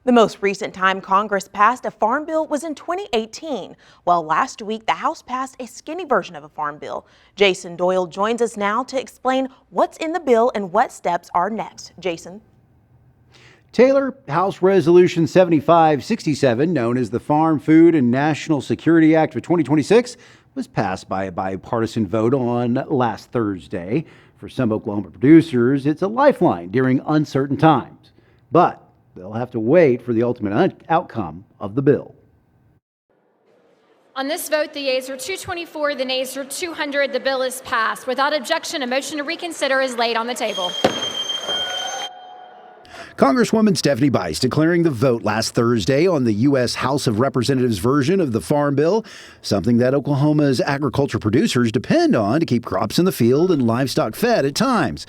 The most recent time Congress passed a farm bill was in 2018, while last week the House passed a skinny version of a farm bill. Jason Doyle joins us now to explain what's in the bill and what steps are next. Jason. Taylor, House Resolution 7567, known as the Farm, Food, and National Security Act of 2026, was passed by a bipartisan vote on last Thursday. For some Oklahoma producers, it's a lifeline during uncertain times. But they'll have to wait for the ultimate outcome of the bill. On this vote, the yeas are 224, the nays are 200. The bill is passed. Without objection, a motion to reconsider is laid on the table. Congresswoman Stephanie Bice declaring the vote last Thursday on the U.S. House of Representatives version of the Farm Bill, something that Oklahoma's agriculture producers depend on to keep crops in the field and livestock fed at times.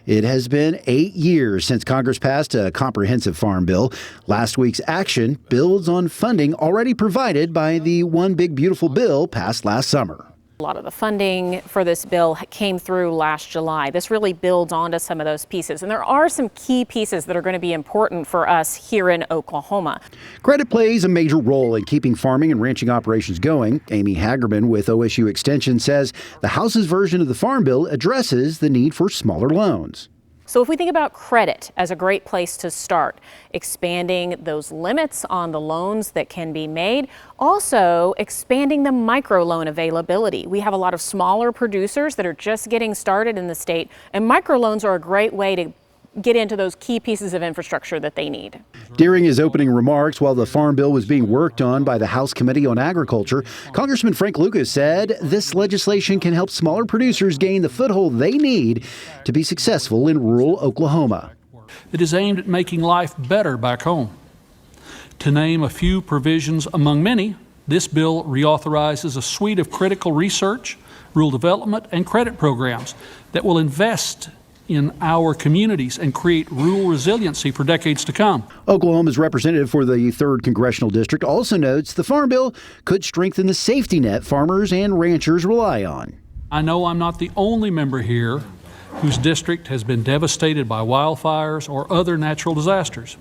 It has been 8 years since Congress passed a comprehensive farm bill. Last week's action builds on funding already provided by the One Big Beautiful Bill passed last summer. A lot of the funding for this bill came through last July. This really builds onto some of those pieces. And there are some key pieces that are going to be important for us here in Oklahoma. Credit plays a major role in keeping farming and ranching operations going. Amy Hagerman with OSU Extension says the House's version of the Farm Bill addresses the need for smaller loans. So if we think about credit as a great place to start, expanding those limits on the loans that can be made, also expanding the microloan availability. We have a lot of smaller producers that are just getting started in the state, and microloans are a great way to get into those key pieces of infrastructure that they need. During his opening remarks, while the Farm Bill was being worked on by the House Committee on Agriculture, Congressman Frank Lucas said this legislation can help smaller producers gain the foothold they need to be successful in rural Oklahoma. It is aimed at making life better back home. To name a few provisions among many, this bill reauthorizes a suite of critical research, rural development, and credit programs that will invest in our communities and create rural resiliency for decades to come. Oklahoma's representative for the 3rd Congressional District also notes the Farm Bill could strengthen the safety net farmers and ranchers rely on. I know I'm not the only member here whose district has been devastated by wildfires or other natural disasters.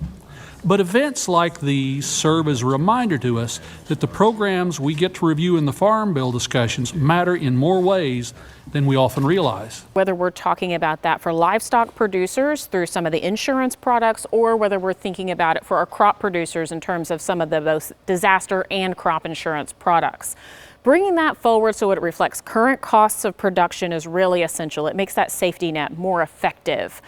But events like these serve as a reminder to us that the programs we get to review in the Farm Bill discussions matter in more ways than we often realize. Whether we're talking about that for livestock producers through some of the insurance products, or whether we're thinking about it for our crop producers in terms of some of the both disaster and crop insurance products. Bringing that forward so it reflects current costs of production is really essential. It makes that safety net more effective.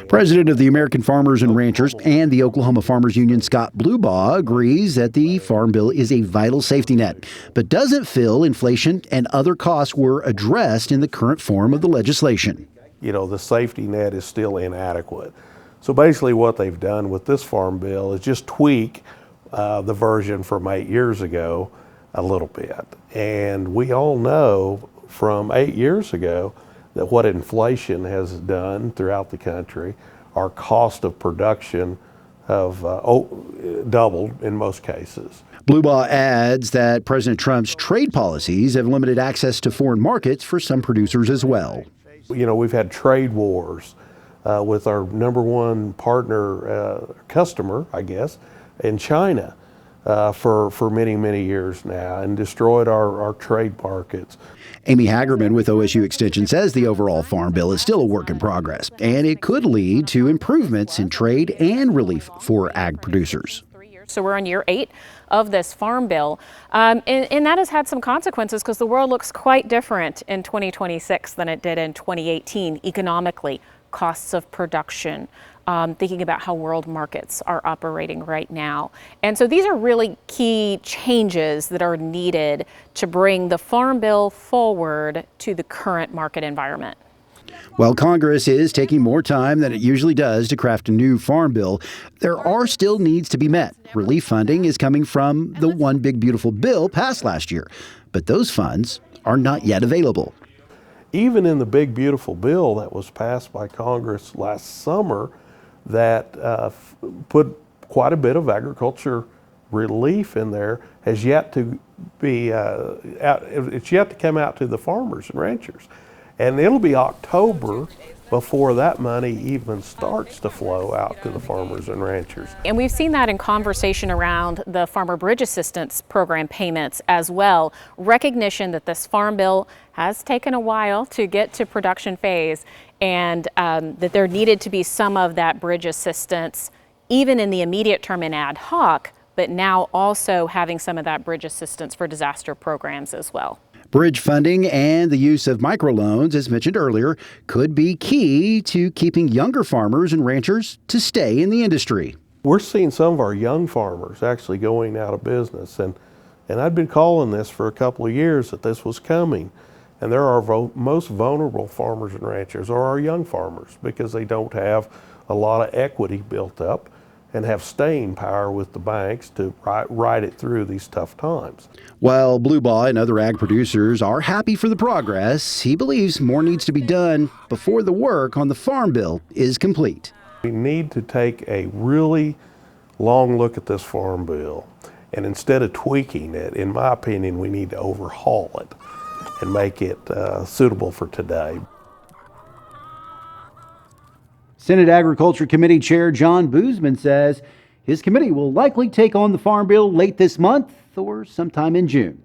President of the American Farmers and Ranchers and the Oklahoma Farmers Union, Scott Blubaugh, agrees that the Farm Bill is a vital safety net, but doesn't feel inflation and other costs were addressed in the current form of the legislation. You know, the safety net is still inadequate. So basically what they've done with this Farm Bill is just tweak the version from 8 years ago a little bit. And we all know from 8 years ago that what inflation has done throughout the country, our cost of production have doubled in most cases. Blubaugh adds that President Trump's trade policies have limited access to foreign markets for some producers as well. You know, we've had trade wars with our number one partner, customer, I guess, in China. For many, many years now, and destroyed our trade markets. Amy Hagerman with OSU Extension says the overall Farm Bill is still a work in progress, and it could lead to improvements in trade and relief for ag producers. So we're on year 8 of this Farm Bill, and that has had some consequences because the world looks quite different in 2026 than it did in 2018 economically. Costs of production, thinking about how world markets are operating right now. And so these are really key changes that are needed to bring the Farm Bill forward to the current market environment. While Congress is taking more time than it usually does to craft a new Farm Bill, there are still needs to be met. Relief funding is coming from the One Big Beautiful Bill passed last year, but those funds are not yet available. Even in the Big Beautiful Bill that was passed by Congress last summer, that put quite a bit of agriculture relief in there, has yet to be it's yet to come out to the farmers and ranchers. And it'll be October before that money even starts to flow out to the farmers and ranchers. And we've seen that in conversation around the Farmer Bridge Assistance Program payments as well. Recognition that this Farm Bill has taken a while to get to production phase, and that there needed to be some of that bridge assistance, even in the immediate term in ad hoc, but now also having some of that bridge assistance for disaster programs as well. Bridge funding and the use of microloans, as mentioned earlier, could be key to keeping younger farmers and ranchers to stay in the industry. We're seeing some of our young farmers actually going out of business, and I'd been calling this for a couple of years that this was coming. And there are most vulnerable farmers and ranchers are our young farmers, because they don't have a lot of equity built up and have staying power with the banks to ride it through these tough times. While Blubaugh and other ag producers are happy for the progress, he believes more needs to be done before the work on the Farm Bill is complete. We need to take a really long look at this Farm Bill, and instead of tweaking it, in my opinion, we need to overhaul it and make it suitable for today. Senate Agriculture Committee Chair John Boozman says his committee will likely take on the Farm Bill late this month or sometime in June.